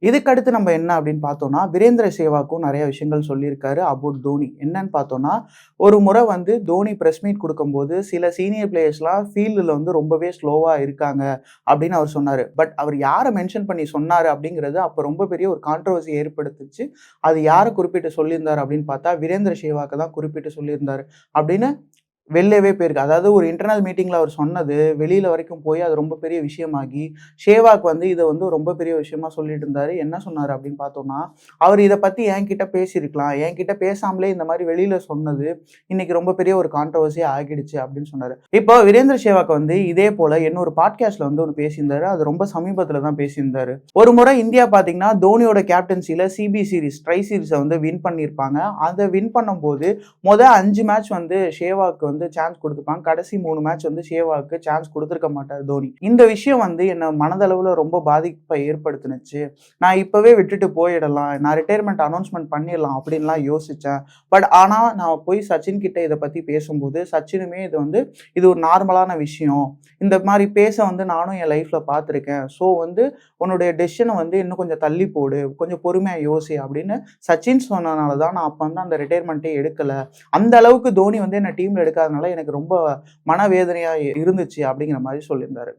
இதுக்கடுத்து நம்ம என்ன அப்படின்னு பார்த்தோம்னா, வீரேந்திர சேவாக்கும் நெறைய விஷயங்கள் சொல்லியிருக்காரு அபவுட் தோனி. என்னன்னு பார்த்தோம்னா, ஒரு முறை வந்து தோனி பிரஸ் மீட் குடுக்கும்போது, சில சீனியர் பிளேயர்ஸ்லாம் ஃபீல்டுல வந்து ரொம்பவே ஸ்லோவா இருக்காங்க அப்படின்னு அவர் சொன்னாரு. பட் அவர் யார மென்ஷன் பண்ணி சொன்னாரு அப்படிங்கிறது அப்ப ரொம்ப பெரிய ஒரு கான்ட்ரோவர்சி ஏற்படுத்துச்சு. அது யார குறிப்பிட்டு சொல்லியிருந்தாரு அப்படின்னு பார்த்தா, வீரேந்திர சேவாக்க தான் குறிப்பிட்டு சொல்லியிருந்தாரு அப்படின்னு வெளிலவே போயிருக்கு. அதாவது ஒரு இன்டர்னல் மீட்டிங்ல அவர் சொன்னது, வெளியில வரைக்கும் போய் அது ரொம்ப பெரிய விஷயமாகி, ஷேவாக் வந்து இத வந்து ரொம்ப பெரிய விஷயமா சொல்லிட்டு இருந்தாரு. என்ன சொன்னாரு அப்படின்னு பார்த்தோம்னா, அவரு இத பத்தி என்கிட்ட பேசியிருக்கலாம். என்கிட்ட பேசாமலே இந்த மாரி வெளியில சொன்னது, இன்னைக்கு ரொம்ப பெரிய ஒரு கான்ட்ரோவர்சியா ஆகிடுச்சு அப்படின்னு சொன்னாரு. இப்போ வீரேந்திர சேவாக் வந்து இதே போல இன்னொரு பாட்காஸ்ட்ல வந்து ஒண்ணு பேசியிருந்தாரு. அது ரொம்ப சமீபத்தில தான் பேசியிருந்தாரு. ஒரு முறை இந்தியா பார்த்தீங்கன்னா, தோனியோட கேப்டன்சில சிபி சீரிஸ், ட்ரை சீரிஸ வந்து வின் பண்ணியிருப்பாங்க. அத வின் பண்ணும்போது, 5 மேட்ச் வந்து ஷேவாக்கு வந்து சான்ஸ் குடுத்துப்பாங்க. கடைசி 3 மேட்ச் வந்து ஷேவாக்கு சான்ஸ் குடுத்திருக்க மாட்டாரு தோனி. இந்த விஷயம் வந்து என்ன மனதளவுல ரொம்ப பாதிப்பை ஏற்படுத்துனுச்சு. நான் இப்பவே விட்டுட்டு போயிடலாம். நான் ரிட்டயர்மென்ட் அனௌன்ஸ்மென்ட் பண்ணிடலாம் அப்படின்லாம் யோசிச்சேன். ஆனா நான் போய் சச்சின் கிட்ட இத பத்தி பேசும்போது, சச்சினுமே இது ஒரு நார்மலான விஷயம். இந்த மாரி பேச வந்து நானும் என் லைஃப்ல பார்த்துருக்கேன். ஸோ வந்து உன்னுடைய டெசிஷன வந்து இன்னும் கொஞ்சம் தள்ளி போடு. கொஞ்சம் பொறுமையா யோசி அப்படின்னு சச்சின் சொன்னனால தான் நான் அப்ப வந்து அந்த ரிட்டயர்மென்ட்டே எடுக்கல. அந்த அளவுக்கு தோனி வந்து என்ன டீம்ல எடுக்காதனால எனக்கு ரொம்ப மனவேதனையா இருந்துச்சு அப்படிங்கிற மாரி சொல்லியிருந்தாரு.